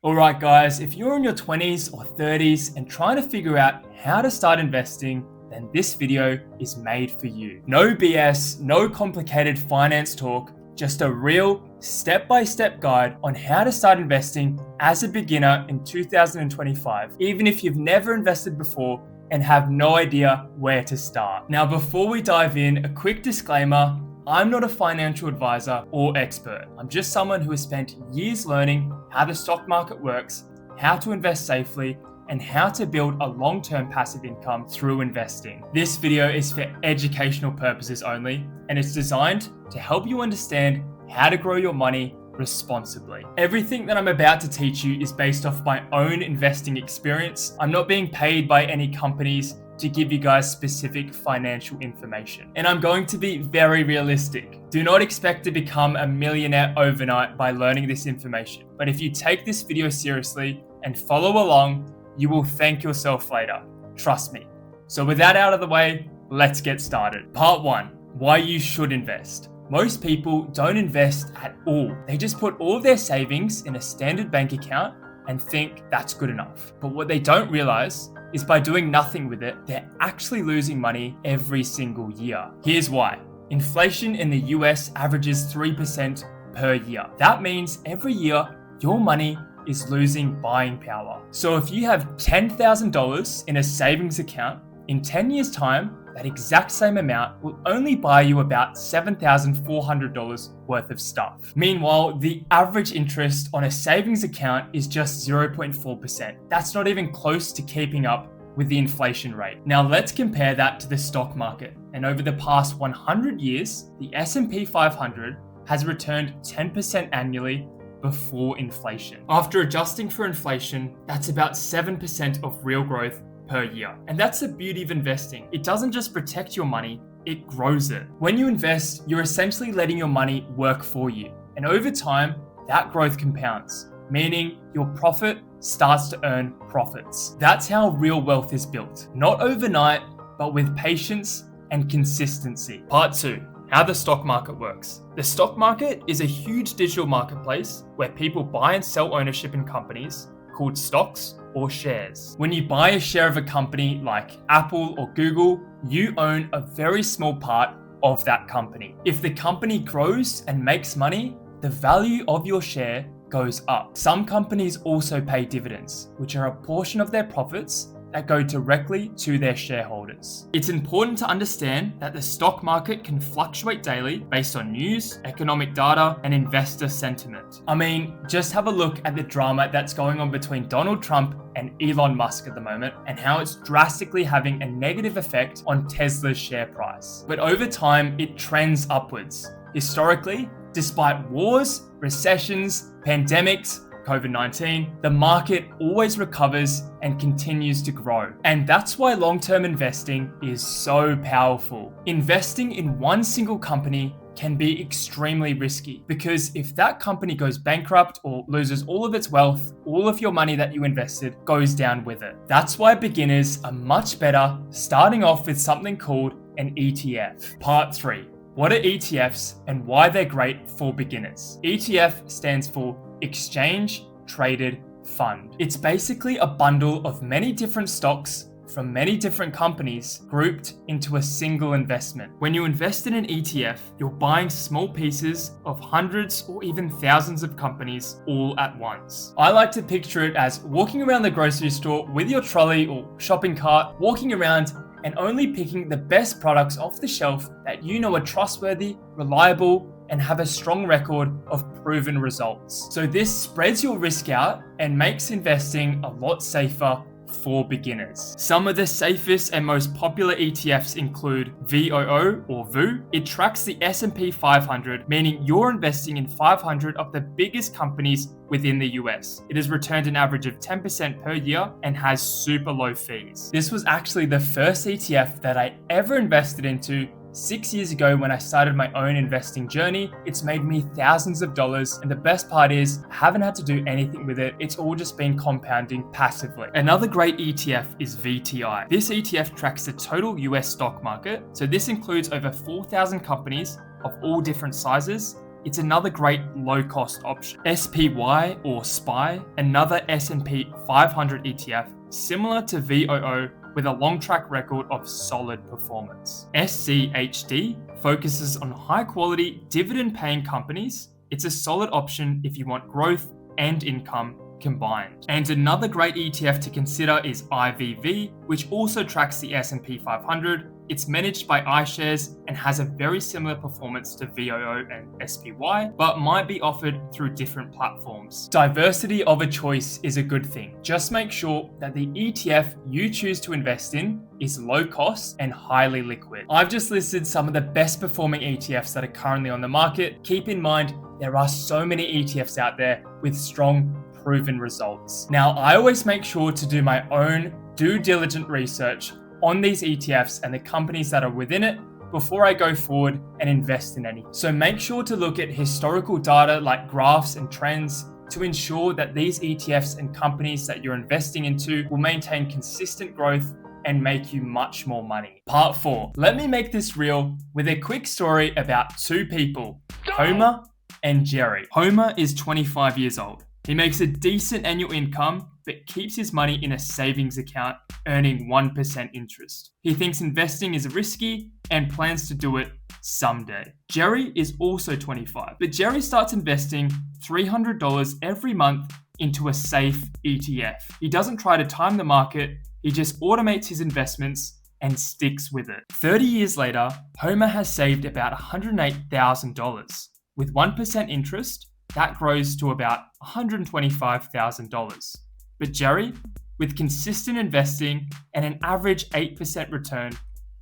Alright guys, if you're in your 20s or 30s and trying to figure out how to start investing, then this video is made for you. No BS, no complicated finance talk, just a real step-by-step guide on how to start investing as a beginner in 2025, even if you've never invested before and have no idea where to start. Now, before we dive in, a quick disclaimer. I'm not a financial advisor or expert. I'm just someone who has spent years learning how the stock market works, how to invest safely, and how to build a long-term passive income through investing. This video is for educational purposes only, and it's designed to help you understand how to grow your money responsibly. Everything that I'm about to teach you is based off my own investing experience. I'm not being paid by any companies to give you guys specific financial information. And I'm going to be very realistic. Do not expect to become a millionaire overnight by learning this information. But if you take this video seriously and follow along, you will thank yourself later. Trust me. So with that out of the way, let's get started. Part 1, why you should invest. Most people don't invest at all. They just put all of their savings in a standard bank account and think that's good enough. But what they don't realize is by doing nothing with it, they're actually losing money every single year. Here's why. Inflation in the US averages 3% per year. That means every year, your money is losing buying power. So if you have $10,000 in a savings account, in 10 years' time, that exact same amount will only buy you about $7,400 worth of stuff. Meanwhile, the average interest on a savings account is just 0.4%. That's not even close to keeping up with the inflation rate. Now let's compare that to the stock market. And over the past 100 years, the S&P 500 has returned 10% annually before inflation. After adjusting for inflation, that's about 7% of real growth per year. And that's the beauty of investing. It doesn't just protect your money, it grows it. When you invest, you're essentially letting your money work for you. And over time, that growth compounds, meaning your profit starts to earn profits. That's how real wealth is built. Not overnight, but with patience and consistency. Part 2, how the stock market works. The stock market is a huge digital marketplace where people buy and sell ownership in companies called stocks or shares. When you buy a share of a company like Apple or Google, you own a very small part of that company. If the company grows and makes money, the value of your share goes up. Some companies also pay dividends, which are a portion of their profits that go directly to their shareholders. It's important to understand that the stock market can fluctuate daily based on news, economic data, and investor sentiment. I mean, just have a look at the drama that's going on between Donald Trump and Elon Musk at the moment and how it's drastically having a negative effect on Tesla's share price. But over time, it trends upwards. Historically, despite wars, recessions, pandemics, COVID-19, the market always recovers and continues to grow. And that's why long-term investing is so powerful. Investing in one single company can be extremely risky because if that company goes bankrupt or loses all of its wealth, all of your money that you invested goes down with it. That's why beginners are much better starting off with something called an ETF. Part 3. What are ETFs and why they're great for beginners? ETF stands for Exchange Traded Fund. It's basically a bundle of many different stocks from many different companies grouped into a single investment. When you invest in an ETF, you're buying small pieces of hundreds or even thousands of companies all at once. I like to picture it as walking around the grocery store with your trolley or shopping cart, walking around and only picking the best products off the shelf that you know are trustworthy, reliable, and have a strong record of proven results. So this spreads your risk out and makes investing a lot safer for beginners. Some of the safest and most popular ETFs include VOO or VOO. It tracks the S&P 500, meaning you're investing in 500 of the biggest companies within the US. It has returned an average of 10% per year and has super low fees. This was actually the first ETF that I ever invested into 6 years ago when I started my own investing journey. It's made me thousands of dollars, and the best part is I haven't had to do anything with it. It's all just been compounding passively. Another great ETF is VTI. This ETF tracks the total US stock market, so this includes over 4,000 companies of all different sizes it's another great low-cost option. SPY or SPY, another S&P 500 ETF, similar to VOO with a long track record of solid performance. SCHD focuses on high-quality, dividend-paying companies. It's a solid option if you want growth and income combined. And another great ETF to consider is IVV, which also tracks the S&P 500. It's managed by iShares and has a very similar performance to VOO and SPY, but might be offered through different platforms. Diversity of a choice is a good thing. Just make sure that the ETF you choose to invest in is low cost and highly liquid. I've just listed some of the best performing ETFs that are currently on the market. Keep in mind, there are so many ETFs out there with strong, proven results. Now, I always make sure to do my own due diligent research on these ETFs and the companies that are within it before I go forward and invest in any. So make sure to look at historical data like graphs and trends to ensure that these ETFs and companies that you're investing into will maintain consistent growth and make you much more money. Part 4. Let me make this real with a quick story about two people, Homer and Jerry. Homer is 25 years old. He makes a decent annual income, but keeps his money in a savings account, earning 1% interest. He thinks investing is risky and plans to do it someday. Jerry is also 25, but Jerry starts investing $300 every month into a safe ETF. He doesn't try to time the market, he just automates his investments and sticks with it. 30 years later, Homer has saved about $108,000. With 1% interest, that grows to about $125,000. But Jerry, with consistent investing and an average 8% return,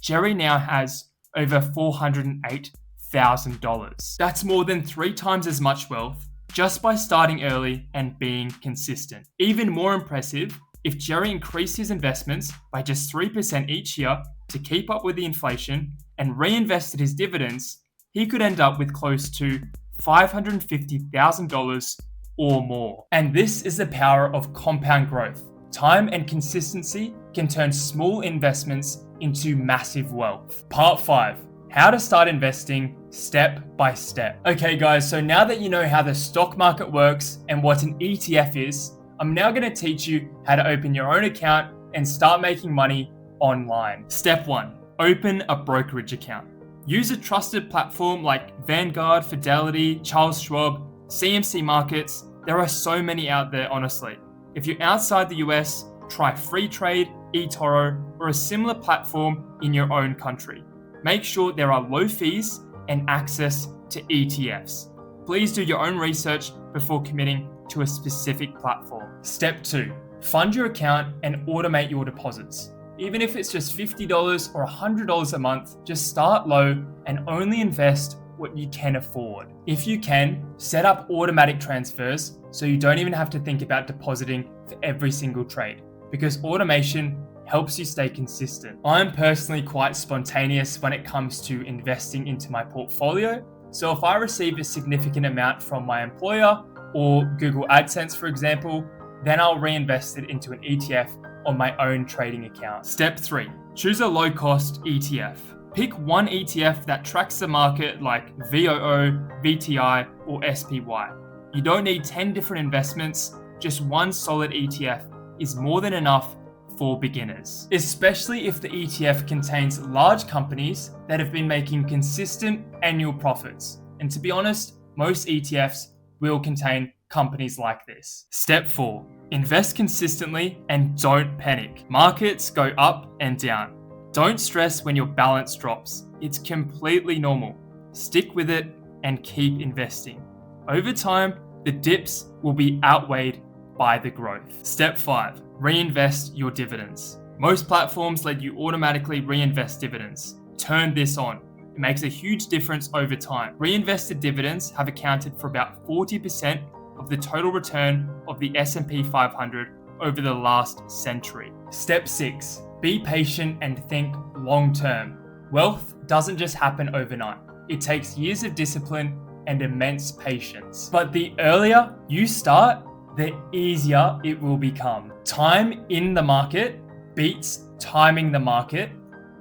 Jerry now has over $408,000. That's more than 3 times as much wealth just by starting early and being consistent. Even more impressive, if Jerry increased his investments by just 3% each year to keep up with the inflation and reinvested his dividends, he could end up with close to $550,000 or more. And this is the power of compound growth. Time and consistency can turn small investments into massive wealth. Part 5. How to start investing step by step. Okay guys, so now that you know how the stock market works and what an ETF is, I'm now going to teach you how to open your own account and start making money online. Step 1. Open a brokerage account. Use a trusted platform like Vanguard, Fidelity, Charles Schwab, CMC Markets. There are so many out there, honestly. If you're outside the US, try Freetrade, eToro, or a similar platform in your own country. Make sure there are low fees and access to ETFs. Please do your own research before committing to a specific platform. Step 2. Fund your account and automate your deposits. Even if it's just $50 or $100 a month, just start low and only invest what you can afford. If you can, set up automatic transfers so you don't even have to think about depositing for every single trade, because automation helps you stay consistent. I'm personally quite spontaneous when it comes to investing into my portfolio. So if I receive a significant amount from my employer or Google AdSense, for example, then I'll reinvest it into an ETF on my own trading account. Step 3. Choose a low-cost ETF. Pick one ETF that tracks the market like VOO, VTI, or SPY. You don't need 10 different investments, just one solid ETF is more than enough for beginners. Especially if the ETF contains large companies that have been making consistent annual profits. And to be honest, most ETFs will contain companies like this. Step 4. Invest consistently and don't panic. Markets go up and down. Don't stress when your balance drops. It's completely normal. Stick with it and keep investing. Over time, the dips will be outweighed by the growth. Step 5. Reinvest your dividends. Most platforms let you automatically reinvest dividends. Turn this on. It makes a huge difference over time. Reinvested dividends have accounted for about 40% of the total return of the S&P 500 over the last century. Step 6. Be patient and think long term. Wealth doesn't just happen overnight. It takes years of discipline and immense patience. But the earlier you start, the easier it will become. Time in the market beats timing the market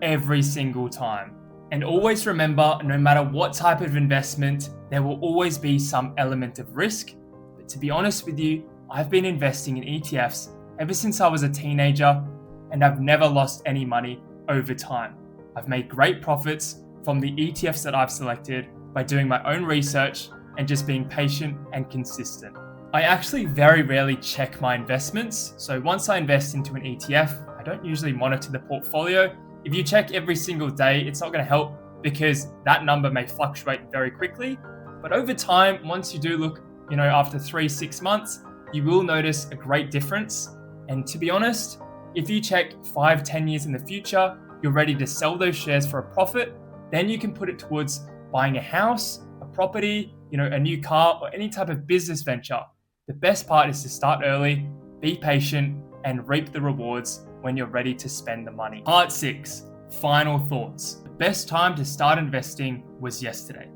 every single time. And always remember, no matter what type of investment, there will always be some element of risk. But to be honest with you, I've been investing in ETFs ever since I was a teenager, and I've never lost any money over time. I've made great profits from the ETFs that I've selected by doing my own research and just being patient and consistent. I actually very rarely check my investments. So once I invest into an ETF, I don't usually monitor the portfolio. If you check every single day, it's not going to help because that number may fluctuate very quickly. But over time, once you do look, after 3-6 months, you will notice a great difference. And to be honest, if you check 5-10 years in the future, you're ready to sell those shares for a profit, then you can put it towards buying a house, a property, a new car, or any type of business venture. The best part is to start early, be patient, and reap the rewards when you're ready to spend the money. Part 6, final thoughts. The best time to start investing was yesterday.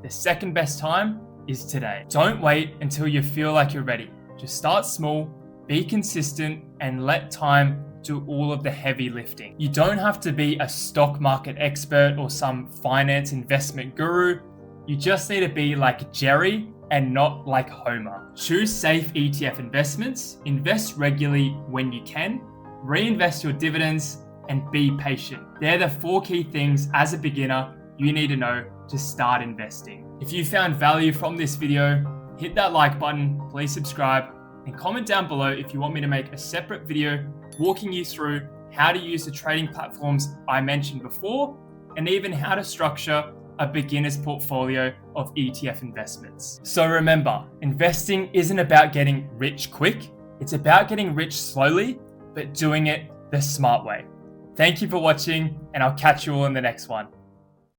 The second best time is today. Don't wait until you feel like you're ready. Just start small, be consistent, and let time do all of the heavy lifting. You don't have to be a stock market expert or some finance investment guru. You just need to be like Jerry and not like Homer. Choose safe ETF investments, invest regularly when you can, reinvest your dividends, and be patient. They're the 4 key things as a beginner you need to know to start investing. If you found value from this video, hit that like button, please subscribe, and comment down below if you want me to make a separate video walking you through how to use the trading platforms I mentioned before, and even how to structure a beginner's portfolio of ETF investments. So remember, investing isn't about getting rich quick. It's about getting rich slowly, but doing it the smart way. Thank you for watching, and I'll catch you all in the next one.